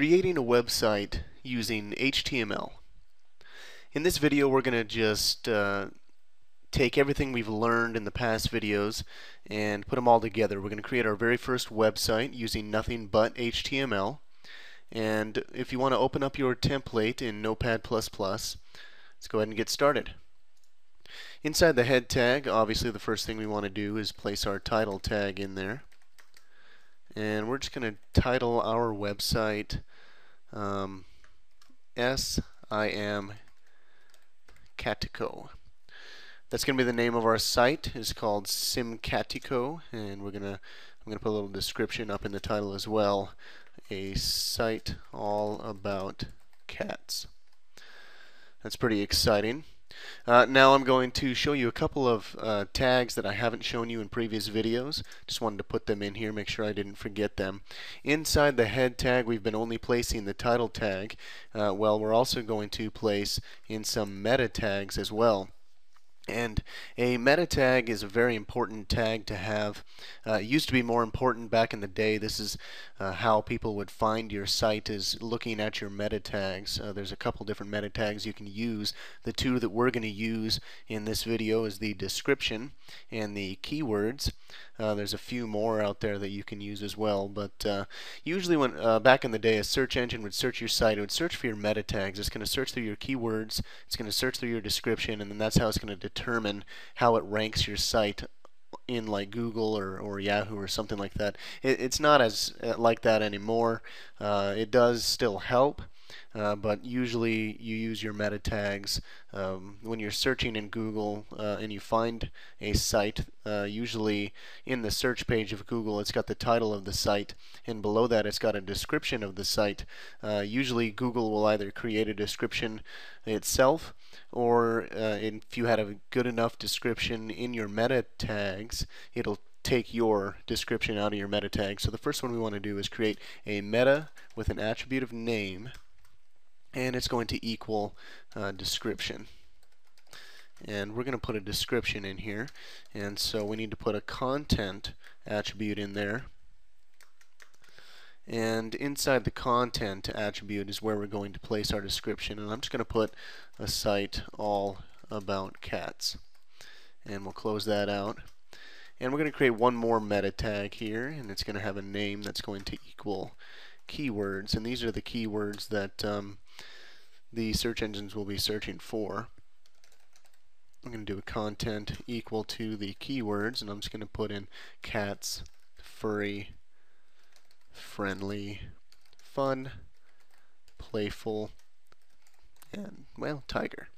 Creating a website using HTML. In this video we're going to just take everything we've learned in the past videos and put them all together. We're going to create our very first website using nothing but HTML. And if you want to open up your template in Notepad++, let's go ahead and get started. Inside the head tag, obviously the first thing we want to do is place our title tag in there. And we're just going to title our website I am Catico. That's going to be the name of our site. It's called Simcatico, and I'm going to put a little description up in the title as well. A site all about cats. That's pretty exciting. Now I'm going to show you a couple of tags that I haven't shown you in previous videos. Just wanted to put them in here, make sure I didn't forget them. Inside the head tag we've been only placing the title tag. Well, we're also going to place in some meta tags as well. And a meta tag is a very important tag to have. It used to be more important back in the day. This is how people would find your site, is looking at your meta tags. There's a couple different meta tags you can use. The two that we're going to use in this video is the description and the keywords. There's a few more out there that you can use as well, but usually when back in the day a search engine would search your site, it would search for your meta tags. It's going to search through your keywords, it's going to search through your description, and then that's how it's going to determine how it ranks your site in like Google or Yahoo or something like that. It's not as like that anymore. It does still help. But usually you use your meta tags when you're searching in Google and you find a site. Usually in the search page of Google it's got the title of the site, and below that it's got a description of the site. Usually Google will either create a description itself, or if you had a good enough description in your meta tags, it'll take your description out of your meta tag. So the first one we want to do is create a meta with an attribute of name, and it's going to equal description. And we're going to put a description in here, and so we need to put a content attribute in there. And inside the content attribute is where we're going to place our description, and I'm just going to put a site all about cats. And we'll close that out. And we're going to create one more meta tag here, and it's going to have a name that's going to equal keywords, and these are the keywords that the search engines will be searching for. I'm going to do a content equal to the keywords, and I'm just going to put in cats, furry, friendly, fun, playful, and, well, tiger.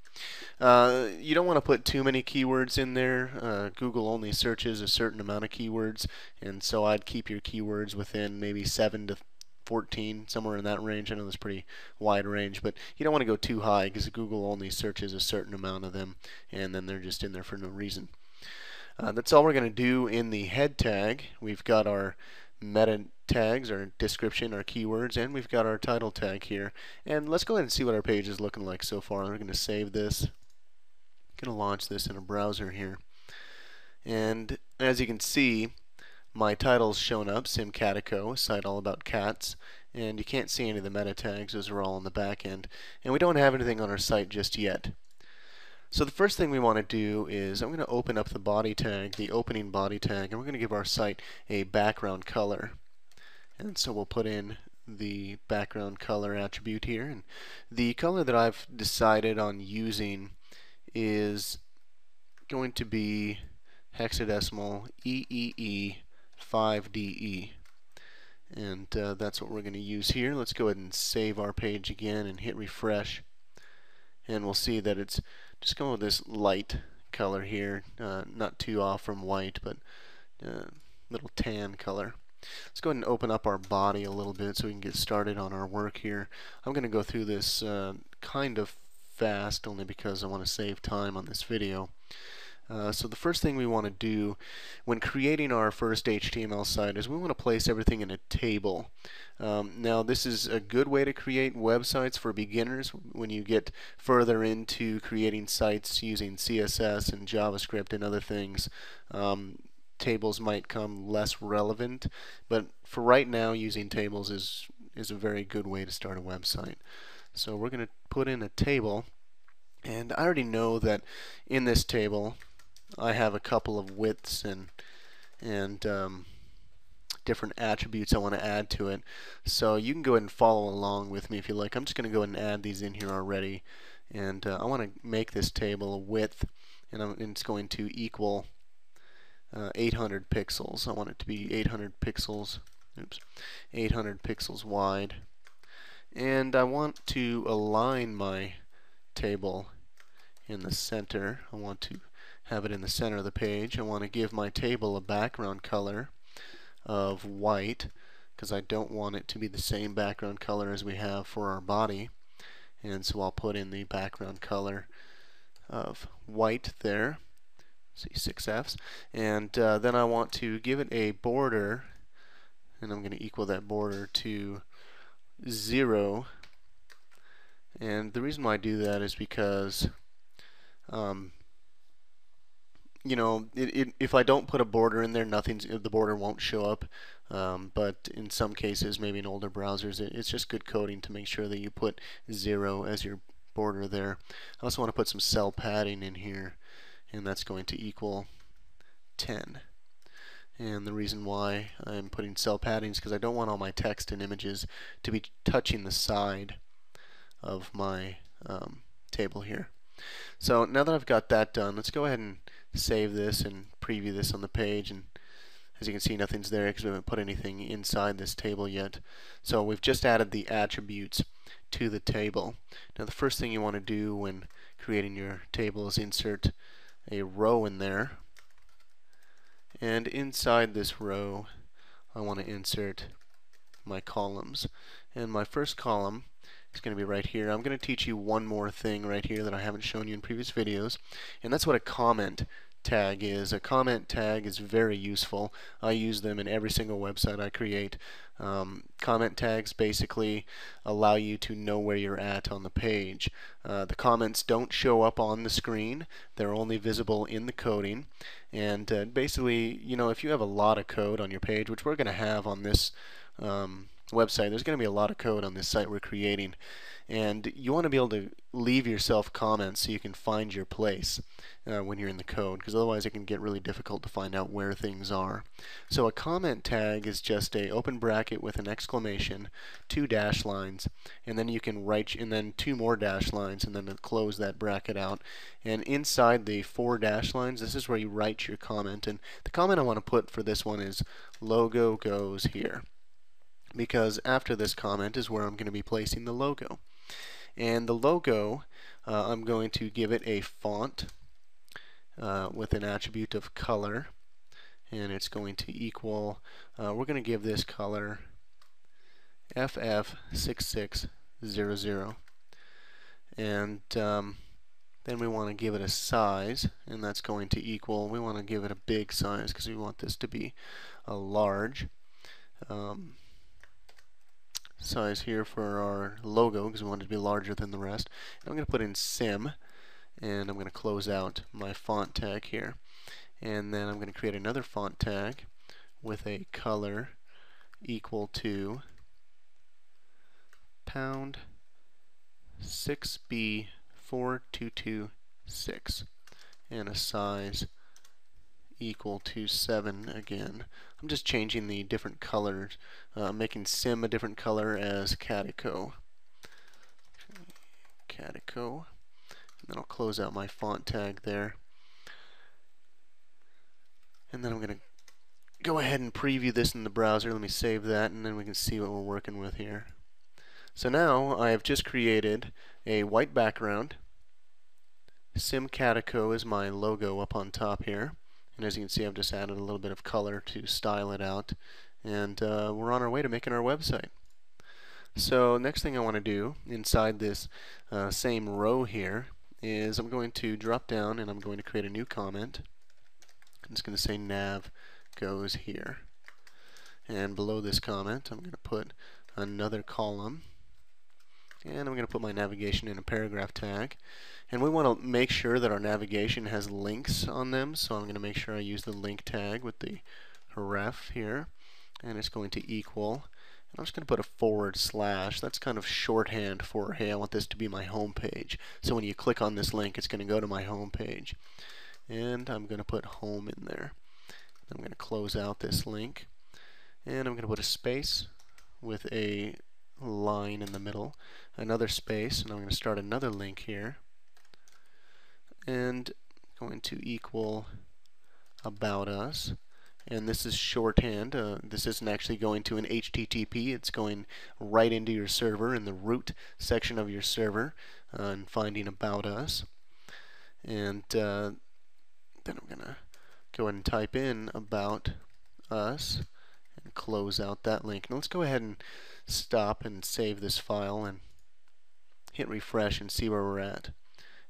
You don't want to put too many keywords in there. Google only searches a certain amount of keywords, and so I'd keep your keywords within maybe 7 to 14, somewhere in that range. I know that's pretty wide range, but you don't want to go too high because Google only searches a certain amount of them, and then they're just in there for no reason. That's all we're going to do in the head tag. We've got our meta tags, our description, our keywords, and we've got our title tag here. And let's go ahead and see what our page is looking like so far. We're going to save this. I'm going to launch this in a browser here. And as you can see, my title's shown up, Simcatico, a site all about cats, and you can't see any of the meta tags. Those are all on the back end, and we don't have anything on our site just yet. So the first thing we want to do is I'm going to open up the body tag, the opening body tag, and we're going to give our site a background color. And so we'll put in the background color attribute here, and the color that I've decided on using is going to be hexadecimal EEE 5DE, and that's what we're going to use here. Let's go ahead and save our page again and hit refresh, and we'll see that it's just going with this light color here, not too off from white, but little tan color. Let's go ahead and open up our body a little bit so we can get started on our work here. I'm going to go through this kind of fast only because I want to save time on this video. So the first thing we want to do when creating our first HTML site is we want to place everything in a table. Now this is a good way to create websites for beginners. When you get further into creating sites using CSS and JavaScript and other things, tables might come less relevant, but for right now using tables is is a very good way to start a website. So we're going to put in a table, and I already know that in this table I have a couple of widths and different attributes I want to add to it. So you can go ahead and follow along with me if you like. I'm just going to go ahead and add these in here already, and I want to make this table a width, and it's going to equal 800 pixels. I want it to be 800 pixels. Oops, 800 pixels wide, and I want to align my table in the center. I want to have it in the center of the page. I want to give my table a background color of white, because I don't want it to be the same background color as we have for our body, and so I'll put in the background color of white there. See, 6 Fs, and then I want to give it a border, and I'm going to equal that border to 0. And the reason why I do that is because you know, if I don't put a border in there, the border won't show up. But in some cases, maybe in older browsers, it's just good coding to make sure that you put 0 as your border there. I also want to put some cell padding in here, and that's going to equal 10. And the reason why I'm putting cell padding is because I don't want all my text and images to be touching the side of my table here. So now that I've got that done, let's go ahead and save this and preview this on the page. And as you can see, nothing's there because we haven't put anything inside this table yet. So we've just added the attributes to the table. Now the first thing you want to do when creating your table is insert a row in there. And inside this row, I want to insert my columns. And my first column is going to be right here. I'm going to teach you one more thing right here that I haven't shown you in previous videos, and that's what a comment tag is. A comment tag is very useful. I use them in every single website I create. Comment tags basically allow you to know where you're at on the page. The comments don't show up on the screen. They're only visible in the coding. And basically, you know, if you have a lot of code on your page, which we're going to have on this website, there's going to be a lot of code on this site we're creating, and you want to be able to leave yourself comments so you can find your place when you're in the code, because otherwise it can get really difficult to find out where things are. So a comment tag is just a open bracket with an exclamation, 2 dash lines, and then you can write, and then 2 more dash lines, and then to close that bracket out. And inside the 4 dash lines, this is where you write your comment. And the comment I want to put for this one is logo goes here, because after this comment is where I'm going to be placing the logo. And the logo, I'm going to give it a font with an attribute of color, and it's going to equal, we're going to give this color FF6600, and then we want to give it a size, and that's going to equal, we want to give it a big size because we want this to be a large size here for our logo, because we want it to be larger than the rest. And I'm going to put in sim, and I'm going to close out my font tag here. And then I'm going to create another font tag with a color equal to pound 6B4226 and a size equal to 7 again. I'm just changing the different colors, making sim a different color as Catico. Catico. And then I'll close out my font tag there. And then I'm going to go ahead and preview this in the browser. Let me save that, and then we can see what we're working with here. So now I have just created a white background. Sim Catico is my logo up on top here. And as you can see, I've just added a little bit of color to style it out. And we're on our way to making our website. So next thing I want to do inside this same row here is I'm going to drop down and I'm going to create a new comment. It's going to say nav goes here. And below this comment, I'm going to put another column. And I'm going to put my navigation in a paragraph tag. And we want to make sure that our navigation has links on them, so I'm going to make sure I use the link tag with the href here. And it's going to equal, I'm just going to put a /. That's kind of shorthand for, hey, I want this to be my home page. So when you click on this link, it's going to go to my home page. And I'm going to put home in there. I'm going to close out this link. And I'm going to put a space with a line in the middle, another space, and I'm going to start another link here. And going to equal about us. And this is shorthand. This isn't actually going to an HTTP. It's going right into your server in the root section of your server and finding about us. And then I'm going to go ahead and type in about us and close out that link. Now let's go ahead and stop and save this file and hit refresh and see where we're at.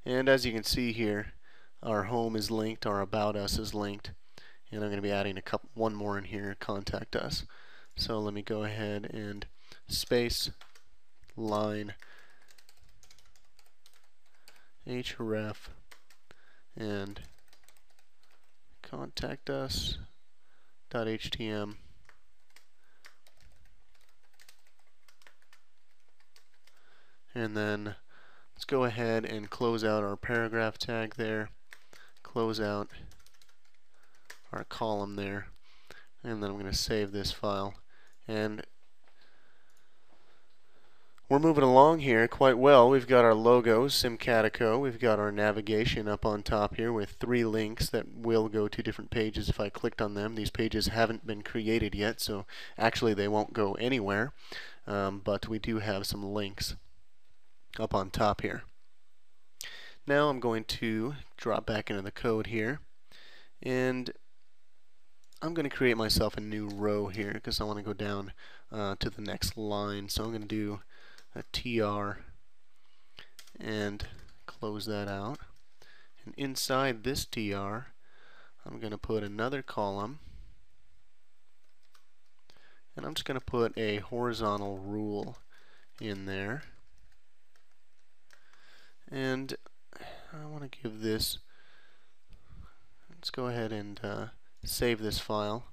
And as you can see here, our home is linked, our about us is linked. And I'm going to be adding one more in here, contact us. So let me go ahead and space line href and contact us.htm. And then let's go ahead and close out our paragraph tag there, close out our column there, and then I'm going to save this file. And we're moving along here quite well. We've got our logo, Simcatico. We've got our navigation up on top here with 3 links that will go to different pages if I clicked on them. These pages haven't been created yet, so actually they won't go anywhere, but we do have some links up on top here. Now I'm going to drop back into the code here, and I'm going to create myself a new row here because I want to go down to the next line. So I'm going to do a tr and close that out. And inside this tr, I'm going to put another column, and I'm just going to put a horizontal rule in there. And I want to give this, let's go ahead and save this file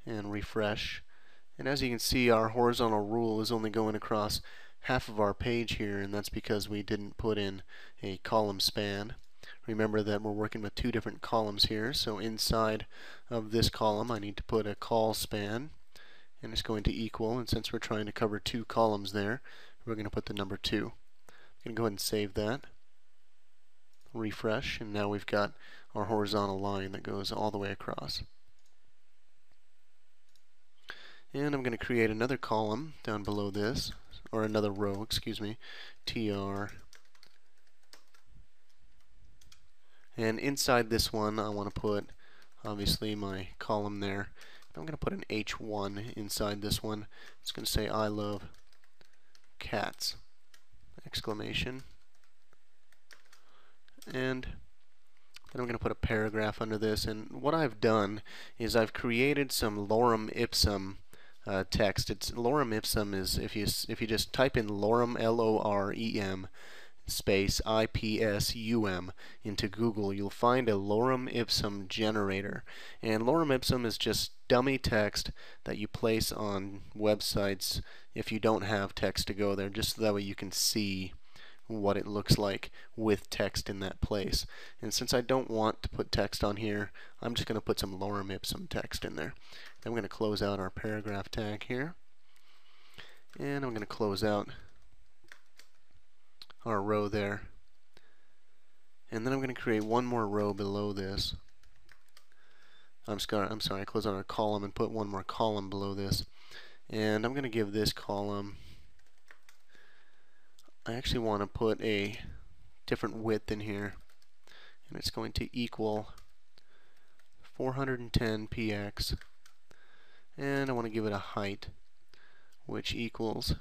and refresh. And as you can see, our horizontal rule is only going across half of our page here, and that's because we didn't put in a column span. Remember that we're working with 2 different columns here, so inside of this column I need to put a col span, and it's going to equal, and since we're trying to cover 2 columns there, we're going to put the number 2. I'm going to go ahead and save that, refresh, and now we've got our horizontal line that goes all the way across. And I'm going to create another column down below this, or another row, excuse me, tr. And inside this one I want to put obviously my column there. I'm going to put an h1 inside this one. It's going to say I love cats! Exclamation. And then I'm going to put a paragraph under this, and what I've done is I've created some lorem ipsum text. Lorem ipsum is if you just type in lorem, L-O-R-E-M space I-P-S-U-M into Google, you'll find a lorem ipsum generator. And lorem ipsum is just dummy text that you place on websites if you don't have text to go there, just so that way you can see what it looks like with text in that place. And since I don't want to put text on here, I'm just going to put some lorem ipsum text in there. Then we're going to close out our paragraph tag here, and I'm going to close out our row there, and then I'm going to create one more row below this. I'm sorry, close out our column and put one more column below this, and I'm going to give this column, I actually want to put a different width in here, and it's going to equal 410 px, and I want to give it a height which equals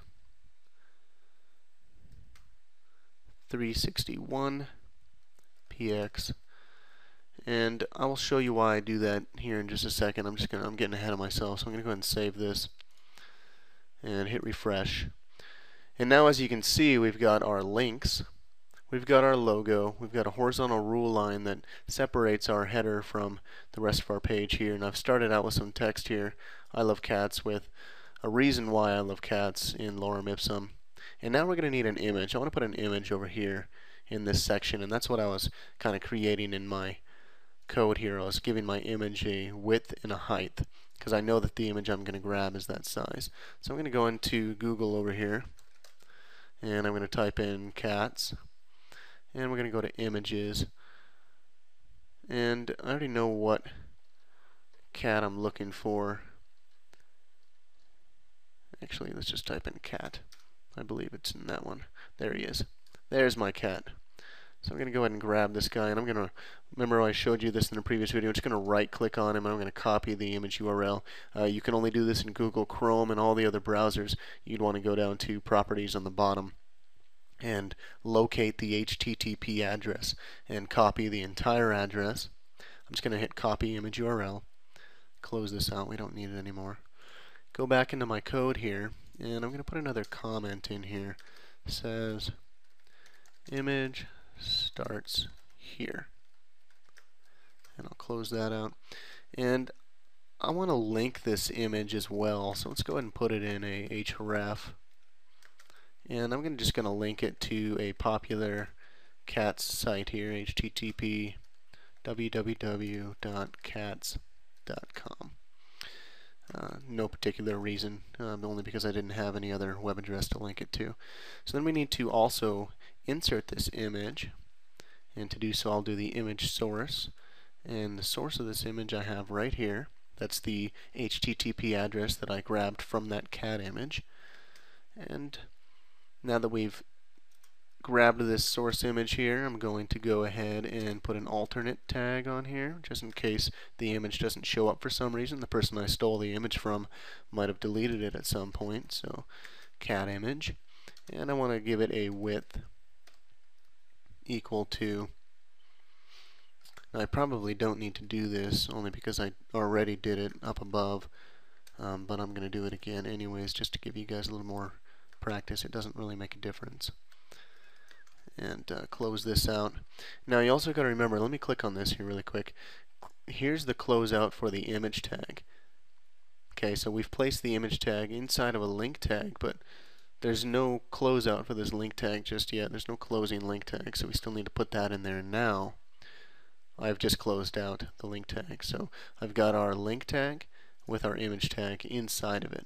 361 px, and I will show you why I do that here in just a second. I'm getting ahead of myself, so I'm going to go ahead and save this and hit refresh. And now, as you can see, we've got our links, we've got our logo, we've got a horizontal rule line that separates our header from the rest of our page here, and I've started out with some text here, I love cats, with a reason why I love cats in lorem ipsum. And now we're going to need an image. I want to put an image over here in this section, and that's what I was kind of creating in my code here. I was giving my image a width and a height because I know that the image I'm going to grab is that size. So I'm going to go into Google over here, and I'm going to type in cats, and we're going to go to images, and I already know what cat I'm looking for. Actually, let's just type in cat. I believe it's in that one. There he is. There's my cat. So I'm going to go ahead and grab this guy, and I'm going to, remember I showed you this in a previous video, I'm just going to right click on him, and I'm going to copy the image URL. You can only do this in Google Chrome and all the other browsers. You'd want to go down to properties on the bottom and locate the HTTP address and copy the entire address. I'm just going to hit copy image URL, close this out, we don't need it anymore. Go back into my code here, and I'm going to put another comment in here. It says image starts here, and I'll close that out. And I want to link this image as well, so let's go ahead and put it in a href, and I'm just going to link it to a popular cats site here, http www.cats.com. No particular reason, only because I didn't have any other web address to link it to. So then we need to also insert this image, and to do so I'll do the image source, and the source of this image I have right here. That's the HTTP address that I grabbed from that cat image. And now that we've grabbed this source image here, I'm going to go ahead and put an alternate tag on here, just in case the image doesn't show up for some reason. The person I stole the image from might have deleted it at some point. So cat image, and I want to give it a width equal to, now I probably don't need to do this only because I already did it up above, but I'm going to do it again anyways just to give you guys a little more practice. It doesn't really make a difference. And close this out. Now you also got to remember, let me click on this here really quick. Here's the closeout for the image tag. Okay, so we've placed the image tag inside of a link tag, but there's no closeout for this link tag just yet. There's no closing link tag, so we still need to put that in there now. I've just closed out the link tag. So I've got our link tag with our image tag inside of it.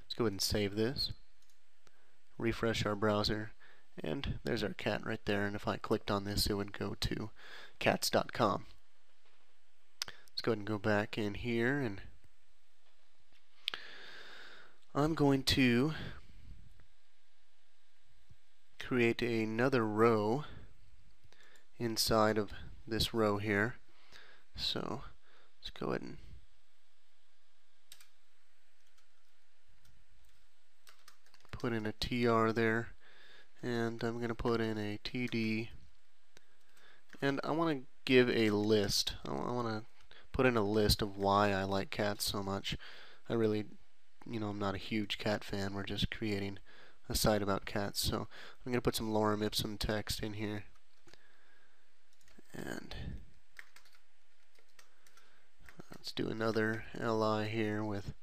Let's go ahead and save this. Refresh our browser. And there's our cat right there, and if I clicked on this it would go to cats.com. Let's go ahead and go back in here, and I'm going to create another row inside of this row here. So let's go ahead and put in a TR there. And I'm going to put in a TD, and I want to give a list. I want to put in a list of why I like cats so much. I really, I'm not a huge cat fan. We're just creating a site about cats. So I'm going to put some lorem ipsum text in here. And let's do another li here with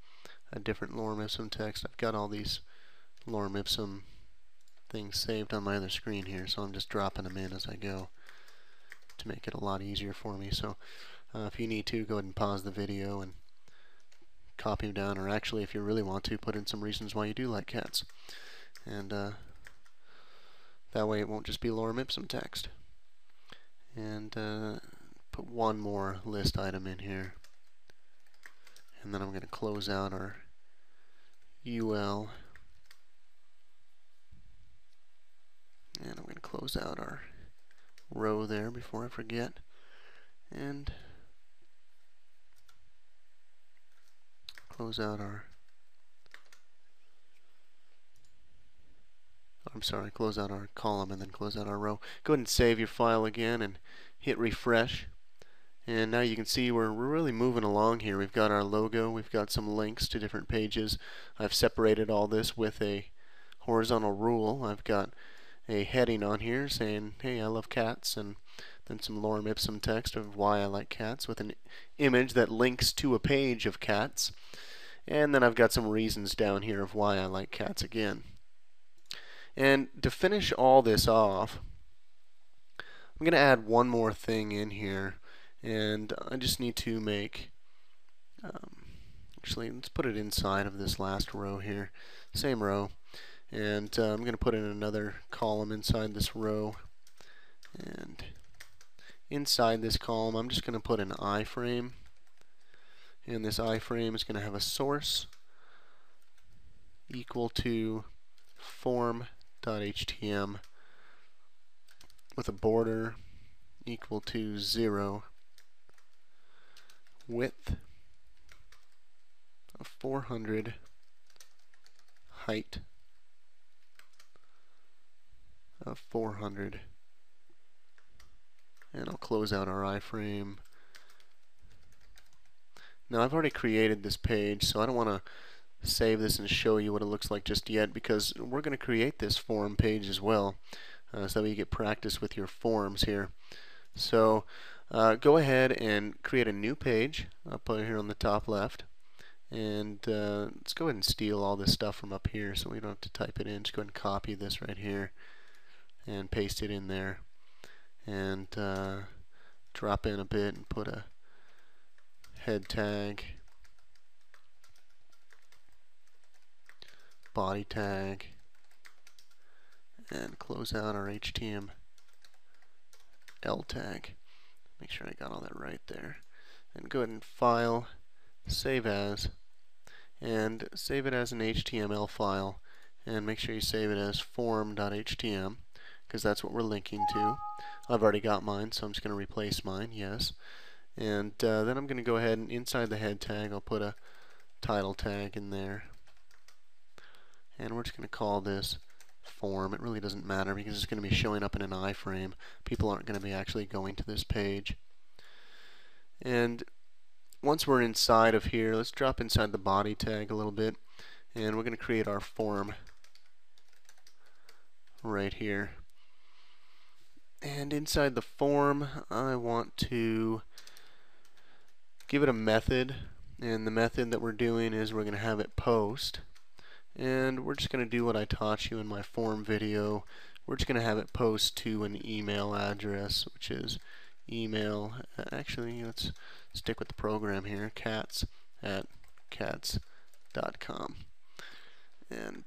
a different lorem ipsum text. I've got all these lorem ipsum things saved on my other screen here, so I'm just dropping them in as I go to make it a lot easier for me. So if you need to, go ahead and pause the video and copy them down, or actually if you really want to, put in some reasons why you do like cats, and that way it won't just be lorem ipsum text. And put one more list item in here, and then I'm going to close out our UL. And I'm going to close out our row there before I forget. And close out our, close out our column and then close out our row. Go ahead and save your file again and hit refresh. And now you can see we're really moving along here. We've got our logo, we've got some links to different pages. I've separated all this with a horizontal rule. I've got a heading on here saying, hey, I love cats, and then some lorem ipsum text of why I like cats with an image that links to a page of cats. And then I've got some reasons down here of why I like cats again. And to finish all this off, I'm going to add one more thing in here, and I just need to make, actually let's put it inside of this last row here, same row, and I'm going to put in another column inside this row, and inside this column I'm just going to put an iframe, and this iframe is going to have a source equal to form.htm with a border equal to 0, width of 400, height of 400, and I'll close out our iframe. Now I've already created this page, so I don't want to save this and show you what it looks like just yet, because we're going to create this form page as well, so that you get practice with your forms here. So go ahead and create a new page up here on the top left, and let's go ahead and steal all this stuff from up here so we don't have to type it in. Just go ahead and copy this right here and paste it in there, and drop in a bit and put a head tag, body tag, and close out our HTML tag. Make sure I got all that right there. And go ahead and file, save as, and save it as an HTML file, and make sure you save it as form.htm, because that's what we're linking to. I've already got mine, so I'm just going to replace mine, yes. And then I'm going to go ahead and inside the head tag I'll put a title tag in there, and we're just going to call this form. It really doesn't matter because it's going to be showing up in an iframe. People aren't going to be actually going to this page. And once we're inside of here, let's drop inside the body tag a little bit, and we're going to create our form right here. And inside the form I want to give it a method, and the method that we're doing is we're going to have it post, and we're just going to do what I taught you in my form video. We're just going to have it post to an email address, which is email, actually let's stick with the program here, cats@cats.com, and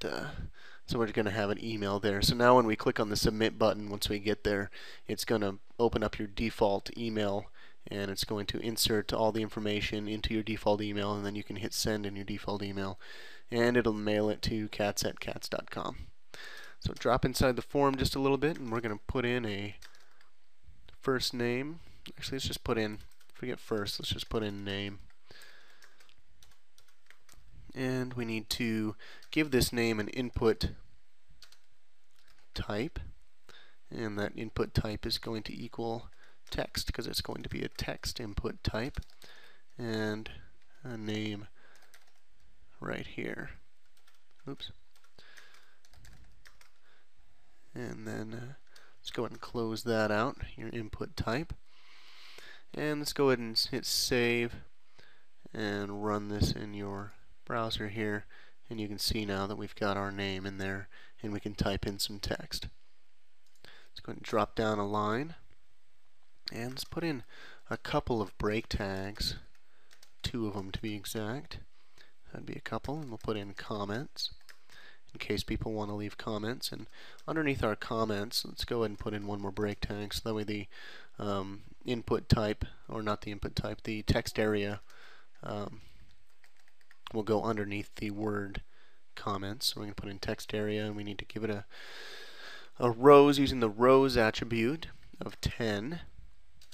so we're going to have an email there. So now when we click on the submit button, once we get there, it's going to open up your default email, and it's going to insert all the information into your default email, and then you can hit send in your default email, and it'll mail it to cats@cats.com. So drop inside the form just a little bit, and we're going to put in a first name. Actually, let's just put in, forget first, let's just put in name. And we need to give this name an input type, and that input type is going to equal text because it's going to be a text input type, and a name right here. Oops. And then let's go ahead and close that out, your input type. And let's go ahead and hit save and run this in your browser here, and you can see now that we've got our name in there, and we can type in some text. Let's go ahead and drop down a line, and let's put in a couple of break tags, 2 of them to be exact. That'd be a couple, and we'll put in comments in case people want to leave comments. And underneath our comments, let's go ahead and put in one more break tag, so that way the input type, or not the input type, the text area will go underneath the word comments. So we're going to put in text area, and we need to give it a rows using the rows attribute of 10,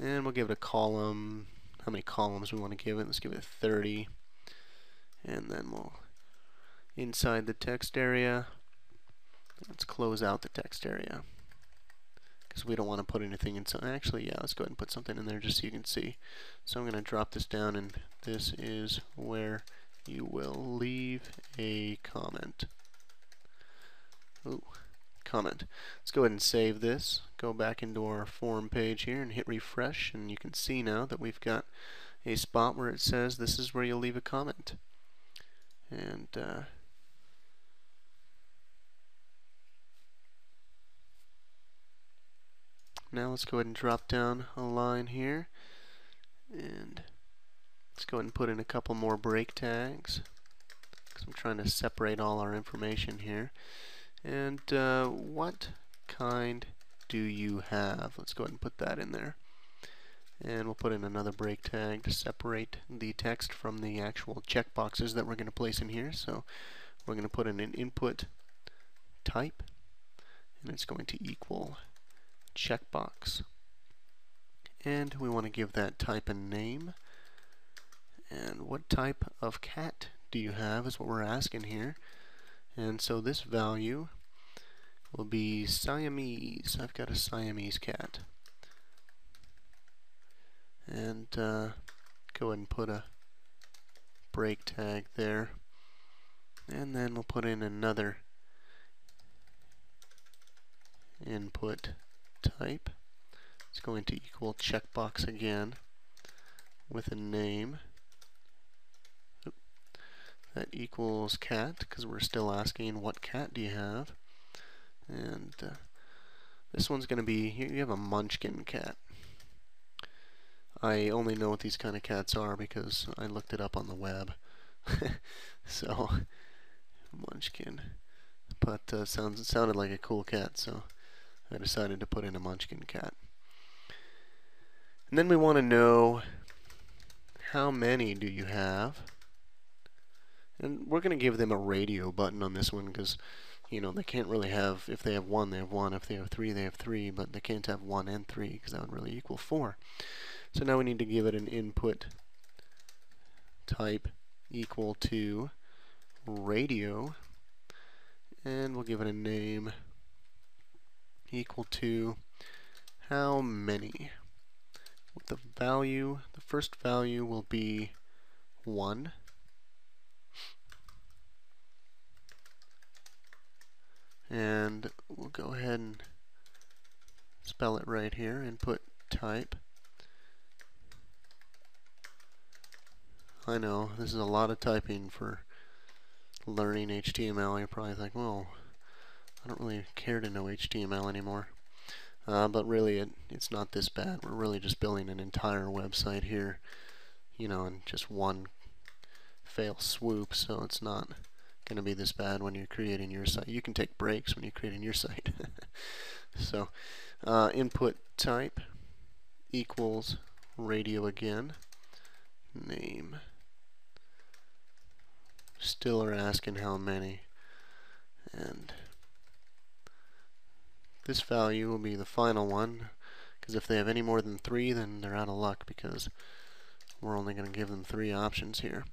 and we'll give it a column, how many columns we want to give it. Let's give it 30, and then we'll inside the text area, let's close out the text area because we don't want to put anything in. Actually, yeah, let's go ahead and put something in there just so you can see. So I'm going to drop this down, and this is where you will leave a comment. Ooh, comment. Let's go ahead and save this, go back into our form page here and hit refresh, and you can see now that we've got a spot where it says this is where you'll leave a comment. And now let's go ahead and drop down a line here, and let's go ahead and put in a couple more break tags, because I'm trying to separate all our information here. And what kind do you have? Let's go ahead and put that in there. And we'll put in another break tag to separate the text from the actual checkboxes that we're going to place in here. So we're going to put in an input type, and it's going to equal checkbox. And we want to give that type a name. And what type of cat do you have is what we're asking here. And so this value will be Siamese. I've got a Siamese cat. And go ahead and put a break tag there. And then we'll put in another input type. It's going to equal checkbox again with a name. That equals cat, because we're still asking what cat do you have. And this one's going to be, you have a Munchkin cat. I only know what these kind of cats are because I looked it up on the web. So, Munchkin. But sounded like a cool cat, so I decided to put in a Munchkin cat. And then we want to know how many do you have. And we're going to give them a radio button on this one because, you know, they can't really have, if they have 1, they have 1. If they have 3, they have 3. But they can't have 1 and 3 because that would really equal 4. So now we need to give it an input type equal to radio. And we'll give it a name equal to how many. With the value, the first value will be 1. And we'll go ahead and spell it right here, input type. I know, this is a lot of typing for learning HTML. You're probably like, well, I don't really care to know HTML anymore. But really, it's not this bad. We're really just building an entire website here, you know, in just one fail swoop, so it's not going to be this bad when you're creating your site. You can take breaks when you're creating your site. So, input type equals radio again. Name. Still are asking how many. And this value will be the final one, because if they have any more than 3, then they're out of luck, because we're only going to give them 3 options here.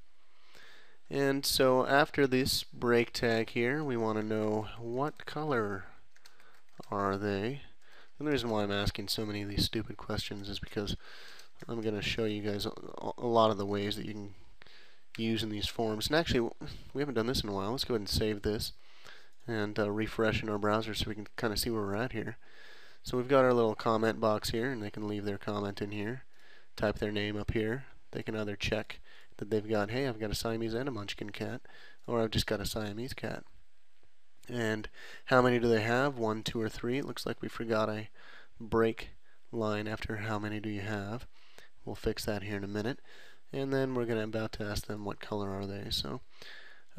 And so after this break tag here, we want to know what color are they. And the reason why I'm asking so many of these stupid questions is because I'm going to show you guys a lot of the ways that you can use in these forms. And actually, we haven't done this in a while. Let's go ahead and save this and refresh in our browser so we can kind of see where we're at here. So we've got our little comment box here, and they can leave their comment in here, type their name up here. They can either check that they've got, hey, I've got a Siamese and a Munchkin cat, or I've just got a Siamese cat. And how many do they have? 1, 2, or 3? It looks like we forgot a break line after how many do you have. We'll fix that here in a minute. And then we're about to ask them what color are they. So,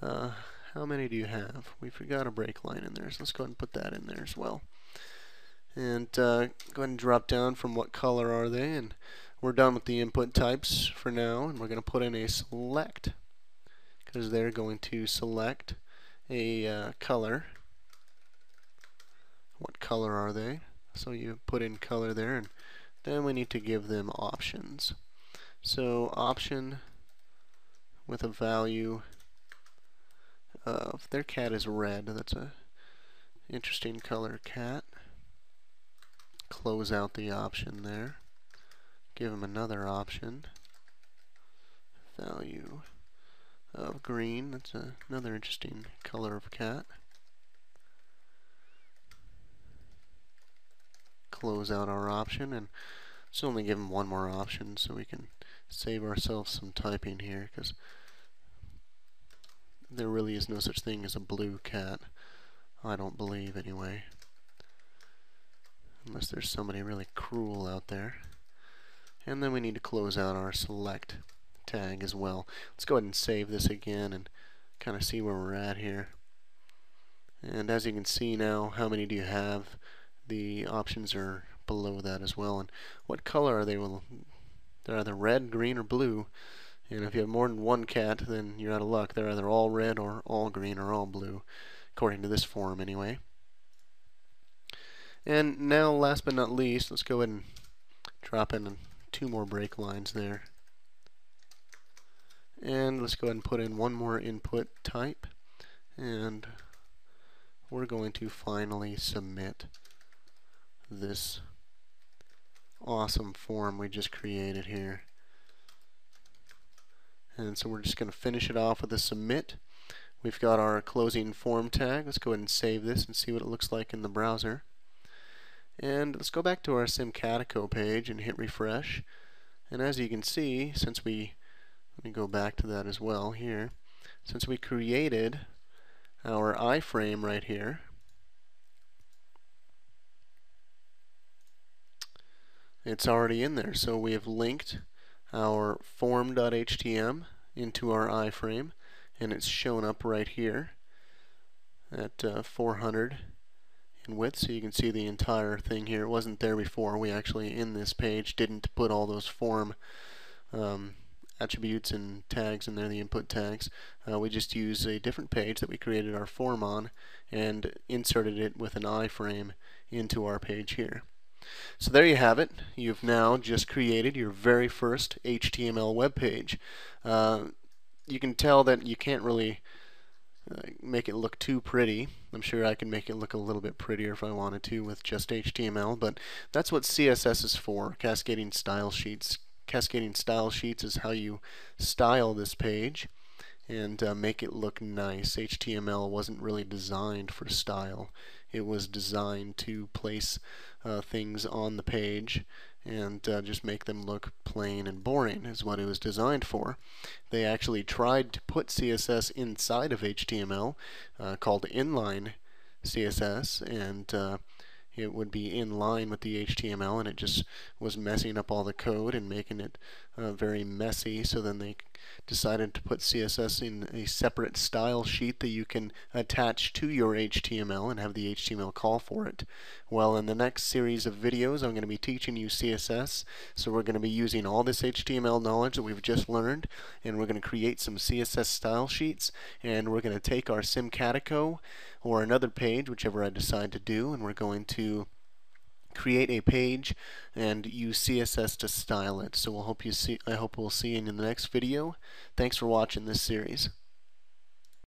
how many do you have? We forgot a break line in there, so let's go ahead and put that in there as well. And go ahead and drop down from what color are they, and we're done with the input types for now, and we're going to put in a select, because they're going to select a color. What color are they? So you put in color there, and then we need to give them options. So option with a value of, their cat is red. That's a interesting color cat. Close out the option there. Give them another option. Value of green. That's another interesting color of cat. Close out our option, and let's only give them one more option so we can save ourselves some typing here, because There really is no such thing as a blue cat. I don't believe, anyway. Unless there's somebody really cruel out there. And then we need to close out our select tag as well. Let's go ahead and save this again and kind of see where we're at here. And as you can see now, how many do you have? The options are below that as well. And what color are they? Well, they're either red, green, or blue. And if you have more than one cat, then you're out of luck. They're either all red or all green or all blue, according to this forum anyway. And now, last but not least, let's go ahead and drop in 2 more break lines there. And let's go ahead and put in one more input type. And we're going to finally submit this awesome form we just created here. And so we're just going to finish it off with a submit. We've got our closing form tag. Let's go ahead and save this and see what it looks like in the browser. And let's go back to our Symcatico page and hit refresh. And as you can see, let me go back to that as well here. Since we created our iframe right here, it's already in there. So we have linked our form.htm into our iframe, and it's shown up right here at 400 in width, so you can see the entire thing here. It wasn't there before. We actually, in this page, didn't put all those form attributes and tags in there, the input tags. We just used a different page that we created our form on and inserted it with an iframe into our page here. So there you have it. You've now just created your very first HTML web page. You can tell that you can't really make it look too pretty. I'm sure I can make it look a little bit prettier if I wanted to with just HTML, but that's what CSS is for, cascading style sheets. Cascading style sheets is how you style this page and make it look nice. HTML wasn't really designed for style. It was designed to place things on the page and just make them look plain and boring is what it was designed for. They actually tried to put CSS inside of HTML called inline CSS, and it would be in line with the HTML, and it just was messing up all the code and making it very messy. So then they decided to put CSS in a separate style sheet that you can attach to your HTML and have the HTML call for it. Well, in the next series of videos, I'm going to be teaching you CSS. So we're going to be using all this HTML knowledge that we've just learned, and we're going to create some CSS style sheets, and we're going to take our Symcatico or another page, whichever I decide to do, and we're going to create a page and use CSS to style it. So I hope we'll see you in the next video. Thanks for watching this series.